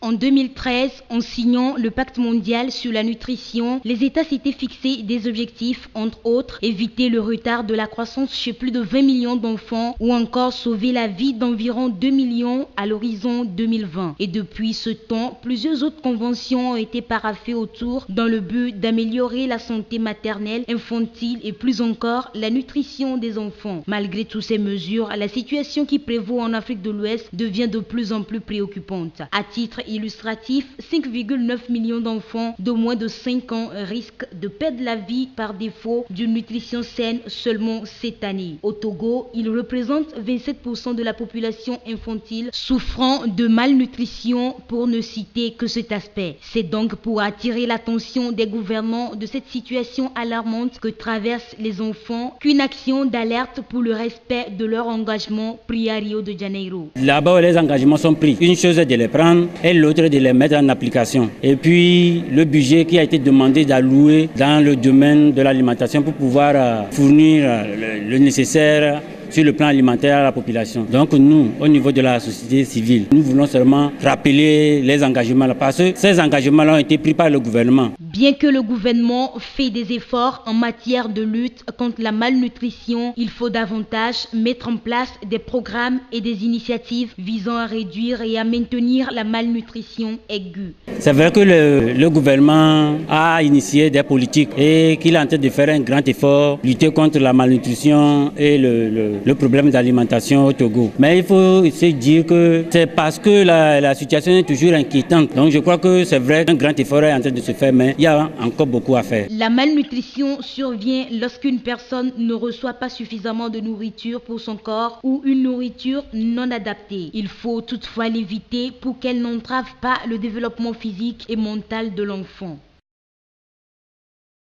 En 2013, en signant le Pacte mondial sur la nutrition, les États s'étaient fixés des objectifs, entre autres, éviter le retard de la croissance chez plus de 20 millions d'enfants ou encore sauver la vie d'environ 2 millions à l'horizon 2020. Et depuis ce temps, plusieurs autres conventions ont été paraphées autour dans le but d'améliorer la santé maternelle, infantile et plus encore la nutrition des enfants. Malgré toutes ces mesures, la situation qui prévaut en Afrique de l'Ouest devient de plus en plus préoccupante. À titre illustratif, 5,9 millions d'enfants de moins de 5 ans risquent de perdre la vie par défaut d'une nutrition saine seulement cette année. Au Togo, il représente 27% de la population infantile souffrant de malnutrition, pour ne citer que cet aspect. C'est donc pour attirer l'attention des gouvernants de cette situation alarmante que traversent les enfants qu'une action d'alerte pour le respect de leur engagement pris à Rio de Janeiro. Là-bas, les engagements sont pris. Une chose est de les prendre et l'autre de les mettre en application. Et puis, le budget qui a été demandé d'allouer dans le domaine de l'alimentation pour pouvoir fournir le nécessaire sur le plan alimentaire à la population. Donc nous, au niveau de la société civile, nous voulons seulement rappeler les engagements parce que ces engagements ont été pris par le gouvernement. Bien que le gouvernement fait des efforts en matière de lutte contre la malnutrition, il faut davantage mettre en place des programmes et des initiatives visant à réduire et à maintenir la malnutrition aiguë. C'est vrai que le gouvernement a initié des politiques et qu'il est en train de faire un grand effort, lutter contre la malnutrition et le problème d'alimentation au Togo. Mais il faut se dire que c'est parce que la situation est toujours inquiétante. Donc je crois que c'est vrai qu'un grand effort est en train de se faire, mais il y a encore beaucoup à faire. La malnutrition survient lorsqu'une personne ne reçoit pas suffisamment de nourriture pour son corps ou une nourriture non adaptée. Il faut toutefois l'éviter pour qu'elle n'entrave pas le développement physique et mental de l'enfant.